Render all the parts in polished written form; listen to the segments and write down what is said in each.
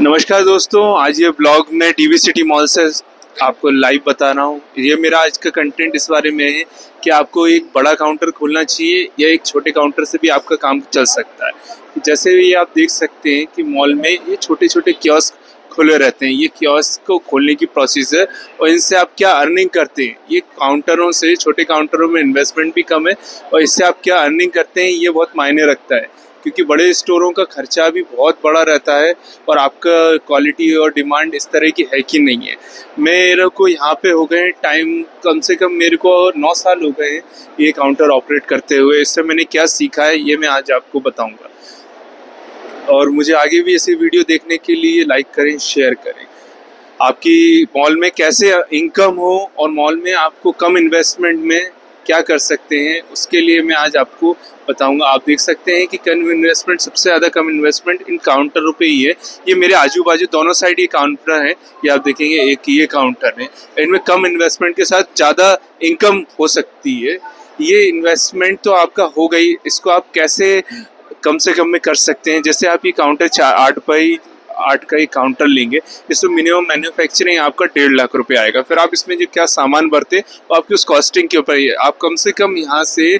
नमस्कार दोस्तों, आज ये ब्लॉग में डीवी सिटी मॉल से आपको लाइव बता रहा हूँ। ये मेरा आज का कंटेंट इस बारे में है कि आपको एक बड़ा काउंटर खोलना चाहिए या एक छोटे काउंटर से भी आपका काम चल सकता है। जैसे ये आप देख सकते हैं कि मॉल में ये छोटे छोटे कियोस्क खुले रहते हैं। ये कियोस्क को खोलने की प्रोसेस है और इनसे आप क्या अर्निंग करते हैं। ये काउंटरों से, छोटे काउंटरों में इन्वेस्टमेंट भी कम है और इससे आप क्या अर्निंग करते हैं ये बहुत मायने रखता है, क्योंकि बड़े स्टोरों का खर्चा भी बहुत बड़ा रहता है और आपका क्वालिटी और डिमांड इस तरह की है कि नहीं है। मेरे को यहाँ पे हो गए टाइम, कम से कम मेरे को 9 साल हो गए हैं ये काउंटर ऑपरेट करते हुए। इससे मैंने क्या सीखा है ये मैं आज आपको बताऊंगा। और मुझे आगे भी ऐसी वीडियो देखने के लिए लाइक करें, शेयर करें। आपकी मॉल में कैसे इनकम हो और मॉल में आपको कम इन्वेस्टमेंट में क्या कर सकते हैं, उसके लिए मैं आज आपको बताऊंगा। आप देख सकते हैं कि कम इन्वेस्टमेंट, सबसे ज़्यादा कम इन्वेस्टमेंट इन काउंटरों पे ही है। ये मेरे आजू बाजू दोनों साइड ये काउंटर हैं, ये आप देखेंगे एक ये काउंटर है। इनमें कम इन्वेस्टमेंट के साथ ज़्यादा इनकम हो सकती है। ये इन्वेस्टमेंट तो आपका हो गई, इसको आप कैसे कम से कम में कर सकते हैं। जैसे आप ये काउंटर 8x8 का एक काउंटर लेंगे, इसमें मिनिमम मैन्युफैक्चरिंग आपका 1.5 लाख रुपए आएगा। फिर आप इसमें जो क्या सामान भरते वो आपकी उस कॉस्टिंग के ऊपर ही है। आप कम से कम यहाँ से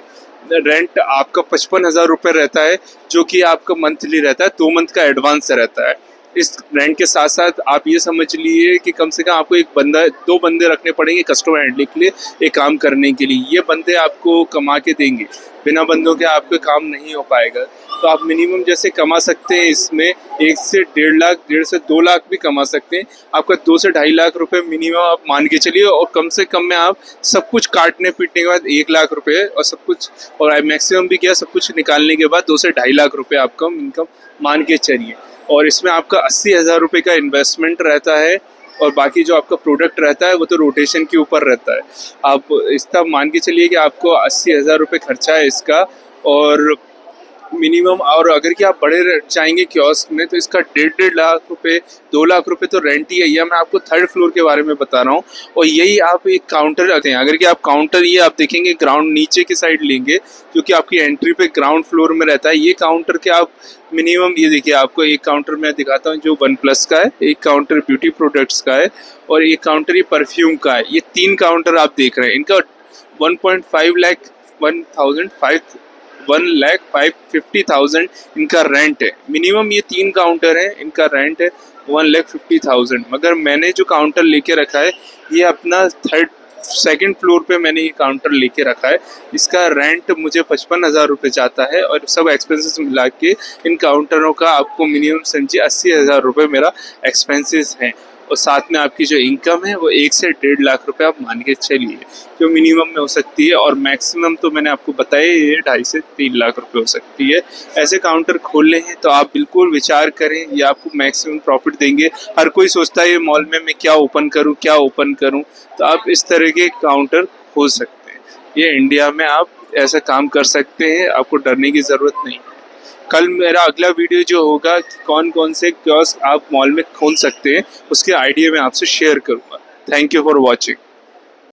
रेंट आपका 55,000 रुपये रहता है, जो कि आपका मंथली रहता है, 2 मंथ का एडवांस रहता है। इस रेंट के साथ साथ आप ये समझ लिए कि कम से कम आपको 2 बंदे रखने पड़ेंगे कस्टमर हैंडलिंग के लिए, एक काम करने के लिए। ये बंदे आपको कमा के देंगे, बिना बंदों के आपका काम नहीं हो पाएगा। तो आप मिनिमम जैसे कमा सकते हैं इसमें 1 से 1.5 लाख, 1.5 से 2 लाख भी कमा सकते हैं। आपका 2 से 2.5 लाख रुपए मिनिमम आप मान के चलिए, और कम से कम में आप सब कुछ काटने पीटने के बाद 1 लाख रुपए और सब कुछ, और मैक्सिमम भी किया, सब कुछ निकालने के बाद 2 से 2.5 लाख रुपए आपका इनकम मान के चलिए। और इसमें आपका 80,000 रुपये का इन्वेस्टमेंट रहता है और बाकी जो आपका प्रोडक्ट रहता है वो तो रोटेशन के ऊपर रहता है। आप इसका मान के चलिए कि आपको 80,000 रुपये खर्चा है इसका, और मिनिमम, और अगर कि आप बड़े चाहेंगे कियोस्क में तो इसका 1.5 लाख रुपए, 2 लाख रुपए तो रेंट ही है। यह मैं आपको 3rd फ्लोर के बारे में बता रहा हूँ। और यही आप एक काउंटर रखते हैं, अगर कि आप काउंटर ये आप देखेंगे ग्राउंड नीचे की साइड लेंगे, क्योंकि आपकी एंट्री पे ग्राउंड फ्लोर में रहता है। ये काउंटर के आप मिनिमम, ये देखिए आपको एक काउंटर मैं दिखाता हूँ जो OnePlus का है, एक काउंटर ब्यूटी प्रोडक्ट्स का है और एक काउंटर ये परफ्यूम का है। ये 3 काउंटर आप देख रहे हैं। इनका 1.5 लाख 1,50,000 इनका रेंट है। मिनिमम ये 3 काउंटर है, इनका रेंट है 1,50,000। मगर मैंने जो काउंटर लेके रखा है ये अपना 2nd फ्लोर पे मैंने ये काउंटर लेके रखा है। इसका रेंट मुझे 55,000 रुपये जाता है और सब एक्सपेंसेस मिला के इन काउंटरों का आपको मिनिमम समझिए 80,000 रुपये मेरा एक्सपेंसेस हैं। और साथ में आपकी जो इनकम है वो 1 से 1.5 लाख रुपए आप मान के चलिए, जो मिनिमम में हो सकती है। और मैक्सिमम तो मैंने आपको बताया ये 2.5 से 3 लाख रुपए हो सकती है। ऐसे काउंटर खोलने हैं तो आप बिल्कुल विचार करें, ये आपको मैक्सिमम प्रॉफिट देंगे। हर कोई सोचता है ये मॉल में मैं क्या ओपन करूं, तो आप इस तरह के काउंटर खोल सकते हैं। ये इंडिया में आप ऐसा काम कर सकते हैं, आपको डरने की ज़रूरत नहीं। कल मेरा अगला वीडियो जो होगा कौन कौन से कियोस्क आप मॉल में खोल सकते हैं उसके आइडिया मैं आपसे शेयर करूँगा। Thank you for watching.